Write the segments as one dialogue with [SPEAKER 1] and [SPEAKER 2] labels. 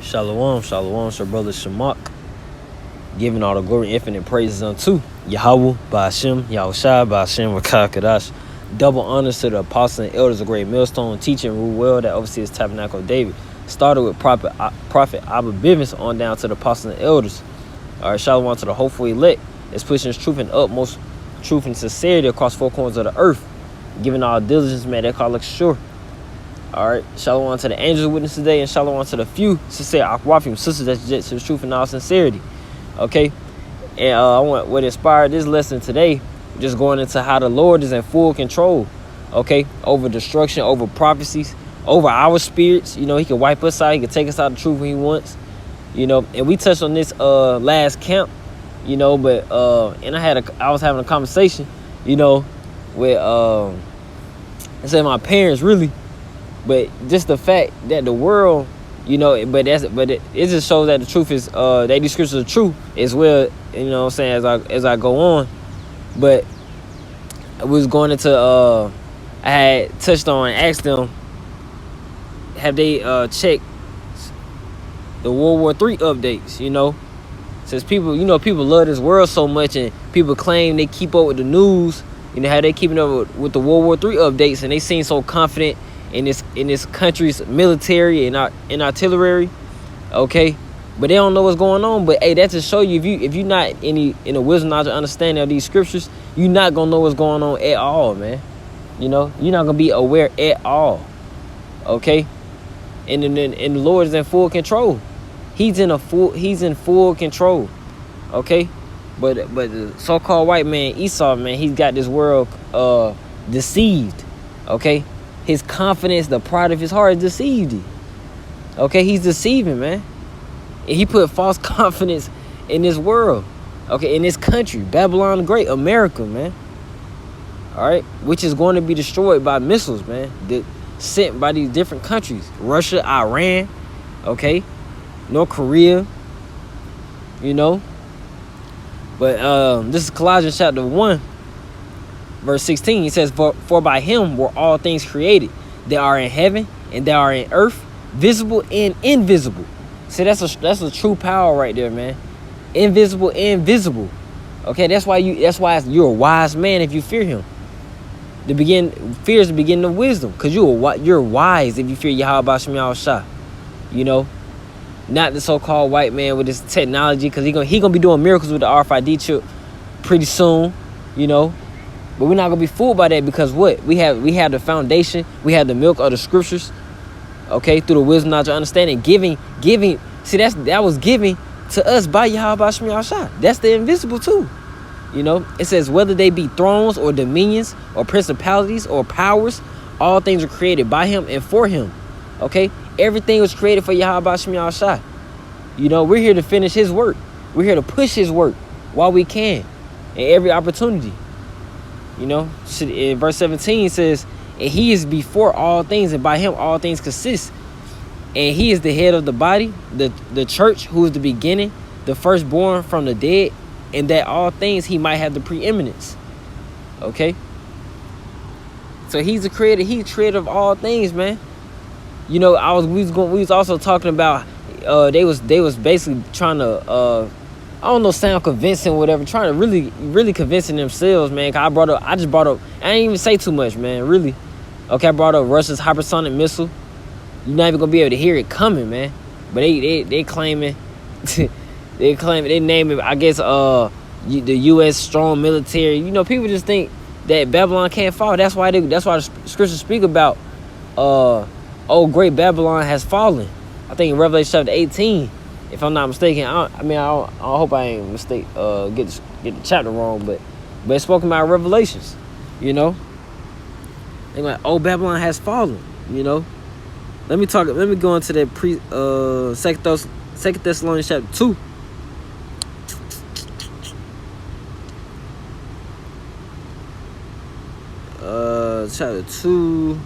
[SPEAKER 1] Shalom, shalom, it's your brother Shamak, giving all the glory and infinite praises unto Yahweh, Ba'ashem, Yahushua, Ba'ashem, Rakakadash. Double honors to the apostles and elders of Great Millstone, teaching rule well that oversees Tabernacle of David. Started with Prophet Abba Bivens on down to the apostles and elders. All right, shalom to the hopeful elect. It's pushing his truth and utmost truth and sincerity across four corners of the earth, giving all diligence, man, that call it sure. All right, shalom to the angels witness today, and shalom to the few sincere akwafim sisters that jet to the truth in all sincerity. Okay, and I want what inspired this lesson today, just going into how the Lord is in full control. Okay, over destruction, over prophecies, over our spirits. You know, He can wipe us out. He can take us out of the truth when He wants. You know, and we touched on this last camp. You know, but and I was having a conversation. You know, with I said my parents really. But just the fact that the world, you know, it just shows that the truth is that these scriptures are true as well. You know what I'm saying, as I go on. But I was going into I had touched on and asked them, have they checked the World War III updates? You know, since people love this world so much, and people claim they keep up with the news. You know how they keeping up with the World War III updates, and they seem so confident in this country's military and artillery, okay, but they don't know what's going on. But hey, that to show you, if you're not in a wisdom, knowledge, understanding of these scriptures, you're not gonna know what's going on at all, man. You know, you're not gonna be aware at all, okay. And the Lord is in full control. He's in full control, okay. But the so-called white man Esau, man, he's got this world deceived, okay. His confidence, the pride of his heart is deceived. Okay, he's deceiving, man. And he put false confidence in this world. Okay, in this country, Babylon the Great, America, man. All right, which is going to be destroyed by missiles, man, sent by these different countries. Russia, Iran, okay, North Korea, you know. But this is Colossians chapter 1. Verse 16, he says, for by him were all things created that are in heaven and that are in earth, visible and invisible. See, that's a true power right there, man. Invisible and visible. Okay, that's why you're a wise man if you fear him. Fear is the beginning of wisdom, because you're wise if you fear Yahweh Ba'ashem Yahushua. You know, not the so-called white man with this technology, because he gonna be doing miracles with the RFID chip pretty soon, you know. But we're not gonna be fooled by that, because what we have the foundation, we have the milk of the scriptures, okay, through the wisdom, knowledge, understanding, giving. See, that was given to us by Yahweh Ba'ashem Yahushua. That's the invisible too, you know. It says whether they be thrones or dominions or principalities or powers, all things are created by him and for him. Okay, everything was created for Yahweh Ba'ashem Yahushua. You know, we're here to finish his work. We're here to push his work while we can, in every opportunity. You know, in verse 17 it says, and he is before all things, and by him all things consist. And he is the head of the body, the church, who is the beginning, the firstborn from the dead, and that all things he might have the preeminence. Okay? So he's the creator. He's creator of all things, man. You know, we was also talking about they was basically trying to I don't know, sound convincing or whatever, trying to really convincing themselves, man. I just brought up, I didn't even say too much, man, really. Okay, I brought up Russia's hypersonic missile. You're not even gonna be able to hear it coming, man. But they claiming, they name it, I guess, the U.S. strong military. You know, people just think that Babylon can't fall. That's why the scriptures speak about, great Babylon has fallen. I think in Revelation chapter 18. If I'm not mistaken, I hope I ain't get the chapter wrong, but it's spoken about Revelations, you know. They like, Babylon has fallen, you know. Let me go into that Second Thessalonians chapter 2. Chapter 2.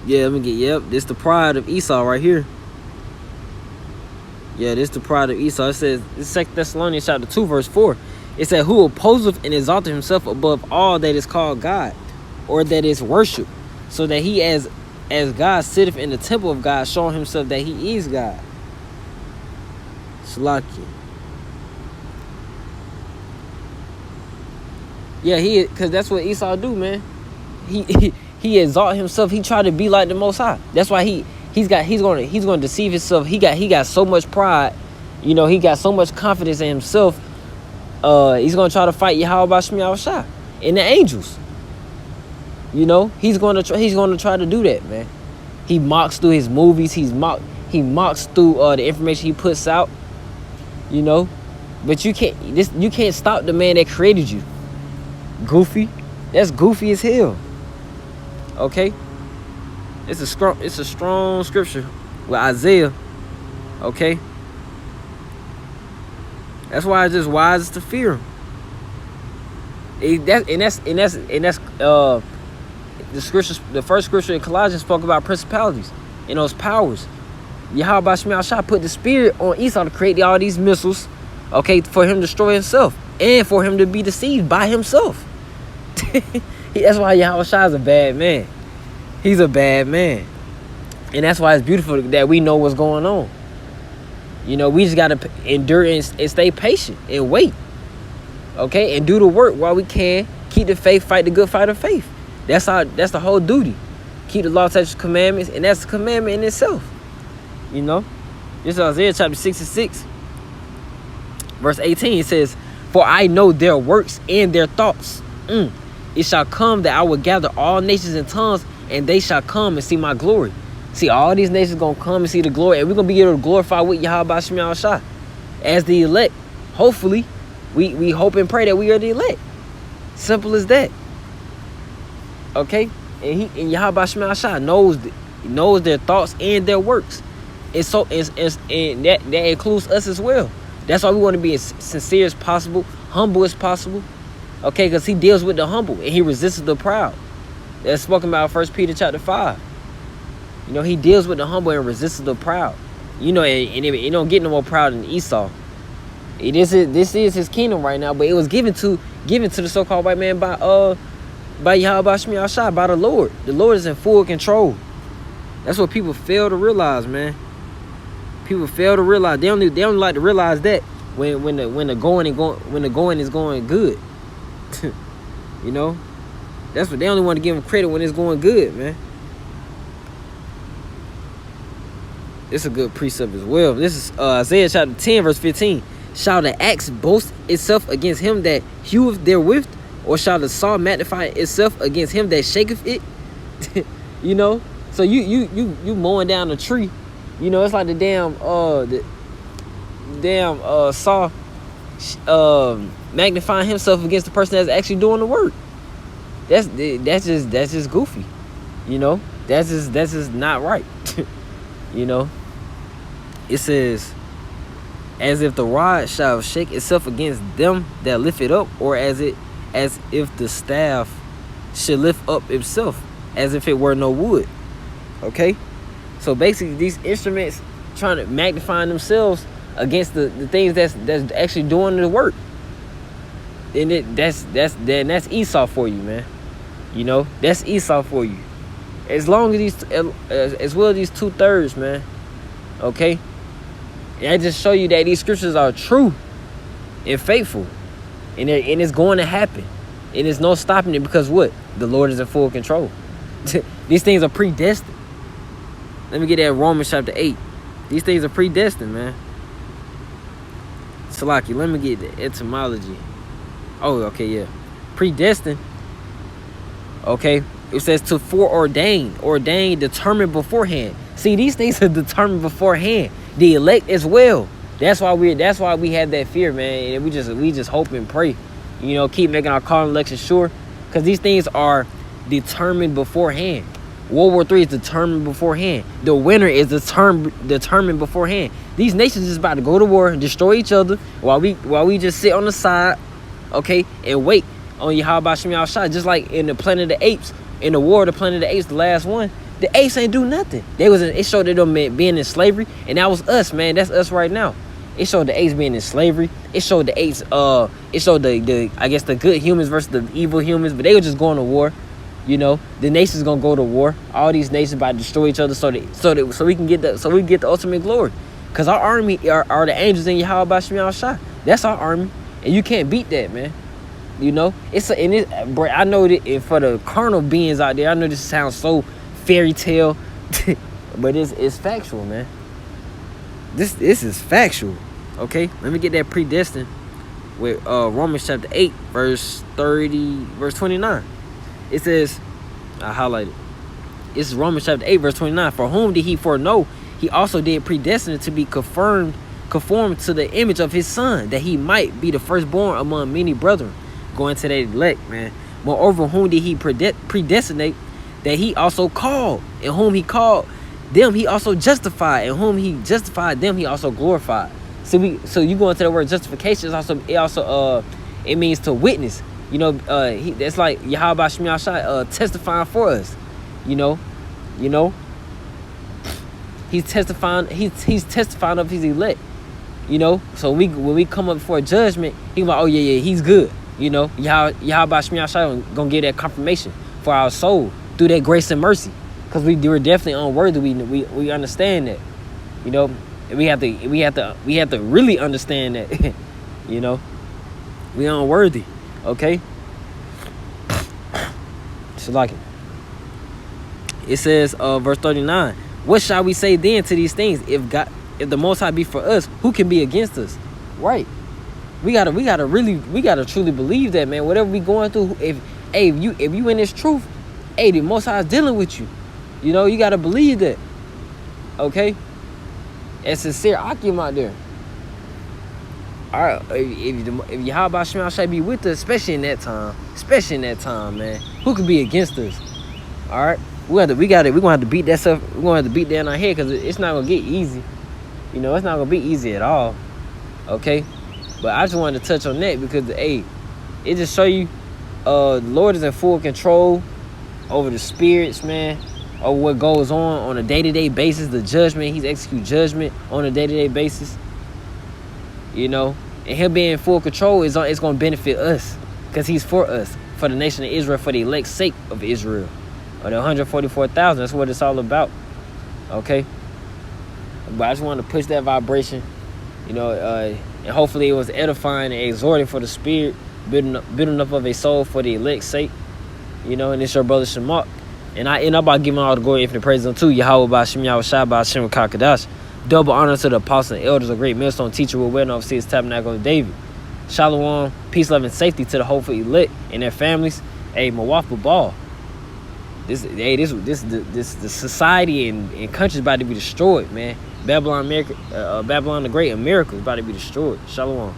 [SPEAKER 1] Yeah, this the pride of Esau right here. Yeah, this the pride of Esau. It says, this 2 Thessalonians chapter 2, verse 4. It said, who opposeth and exalteth himself above all that is called God, or that is worship, so that he as God sitteth in the temple of God, showing himself that he is God. Salaki. Yeah, because that's what Esau do, man. He exalt himself. He tried to be like the Most High. That's why he's gonna deceive himself. He got so much pride. You know, he got so much confidence in himself. He's gonna try to fight Yahweh Bashmi Yahushua and the angels. You know, he's gonna try to do that, man. He mocks through his movies. He mocks through the information he puts out. You know, but you can't stop the man that created you. Goofy, that's goofy as hell. Okay, it's a strong scripture with Isaiah. Okay, that's why it's just wise to fear him. That's the scripture. The first scripture in Colossians spoke about principalities and those powers. Yahweh Bashmi Shah put the spirit on Esau to create all these missiles, okay, for him to destroy himself and for him to be deceived by himself. That's why Yahweh Shah is a bad man. He's a bad man, and that's why it's beautiful that we know what's going on. You know, we just gotta endure and stay patient and wait, okay, and do the work while we can. Keep the faith, fight the good fight of faith. That's the whole duty. Keep the law, statutes, commandments, and that's a commandment in itself. You know, this is Isaiah chapter 66, verse 18. It says, "For I know their works and their thoughts. It shall come that I will gather all nations and tongues, and they shall come and see my glory." See, all these nations gonna come and see the glory, and we're gonna be able to glorify with Yahweh Bashmi Yahushua as the elect. Hopefully, we hope and pray that we are the elect. Simple as that. Okay, and Yahweh Bashmi Yahushua knows their thoughts and their works. And so and that includes us as well. That's why we want to be as sincere as possible, humble as possible. Okay, because he deals with the humble and he resists the proud. That's spoken about in 1 Peter chapter 5. You know, he deals with the humble and resists the proud. You know, and it don't get no more proud than Esau. This is his kingdom right now, but it was given to the so-called white man by Yahweh Bashmi Yahushua, by the Lord. The Lord is in full control. That's what people fail to realize, man. People fail to realize. They only like to realize that when the going is going good. You know, that's what they only want to give him credit when it's going good, man. It's a good precept as well. This is Isaiah chapter 10, verse 15. "Shall the axe boast itself against him that heweth therewith, or shall the saw magnify itself against him that shaketh it?" You know, so you mowing down a tree. You know, it's like the damn saw magnifying himself against the person that's actually doing the work. That's just goofy. You know, that's just not right. You know, it says, "As if the rod shall shake itself against them that lift it up, or as if the staff should lift up itself, as if it were no wood." Okay, so basically these instruments trying to magnify themselves against the things that's actually doing the work. And that's Esau for you, man. You know, that's Esau for you. As long as as well as these 2/3, man. Okay, and I just show you that these scriptures are true and faithful, and it's going to happen, and there's no stopping it, because what? The Lord is in full control. These things are predestined. Let me get that Romans chapter 8. These things are predestined, man. Salaki, let me get the etymology. Oh, okay, yeah. Predestined. Okay. It says to foreordain, ordain, determined beforehand. See, these things are determined beforehand. The elect as well. That's why we have that fear, man. And we just hope and pray. You know, keep making our call and election sure. Because these things are determined beforehand. World War III is determined beforehand. The winner is determined beforehand. These nations is about to go to war and destroy each other while we just sit on the side, okay, and wait on Yahweh Bashmi Yahushua. Just like in the Planet of the Apes, in the War of the Planet of the Apes, the last one, the apes ain't do nothing. It showed them being in slavery, and that was us, man. That's us right now. It showed the apes being in slavery. It showed the apes. It showed the I guess the good humans versus the evil humans, but they were just going to war. You know, the nations gonna go to war. All these nations about to destroy each other, so we can get the ultimate glory. Cause our army are the angels in Yahweh Bashim Yahushua. That's our army, and you can't beat that, man. You know, bro, I know that for the carnal beings out there, I know this sounds so fairy tale, but it's factual, man. This is factual. Okay, let me get that predestined with Romans chapter 8, verse 29. It says, I highlighted. It's Romans chapter 8, verse 29. For whom did he foreknow? He also did predestine to be conformed to the image of his son, that he might be the firstborn among many brethren. Going to that elect, man. Moreover, whom did he predestinate? That he also called, and whom he called them he also justified, and whom he justified them he also glorified. So you go into the word justification. It means to witness. You know, that's like Yahweh Bashim Yahushua testifying for us. You know, he's testifying. He's testifying of his elect. You know, so when we come up before judgment, he's like, oh yeah, he's good. You know, Yahweh Bashim Yahushua gonna give that confirmation for our soul through that grace and mercy, because we were definitely unworthy. We understand that. You know, we have to really understand that. You know, we unworthy. Okay. So like it says, verse 39. What shall we say then to these things? If the Most High be for us, who can be against us? Right. We gotta truly believe that, man. Whatever we going through, if you in this truth, the Most High is dealing with you. You know, you gotta believe that. Okay. And sincere Akim out there. All right, if Yahweh Bashim Yahushua be with us, especially in that time, man, who could be against us? All right, we're gonna have to beat that stuff. We're gonna have to beat that in our head, because it's not gonna get easy. You know, it's not gonna be easy at all. Okay, but I just wanted to touch on that because it just show you, the Lord is in full control over the spirits, man, over what goes on a day-to-day basis. The judgment, he's execute judgment on a day-to-day basis. You know, and him being in full control it's going to benefit us, because he's for us, for the nation of Israel, for the elect's sake of Israel, or the 144,000. That's what it's all about. Okay, but I just want to push that vibration, you know, and hopefully it was edifying and exhorting for the spirit, building up of a soul for the elect's sake. You know, and it's your brother Shamak, and I end up by giving all the glory, infinite praise unto Yahweh Bashim Yahushua Bashim Kakadash. Double honor to the apostles and elders, a great millstone teacher with wedding overseers, tabernacle of David. Shalom, peace, love, and safety to the hopeful elect and their families. Hey, Mawaf Ball. The society and country's about to be destroyed, man. Babylon the Great, America is about to be destroyed. Shalom.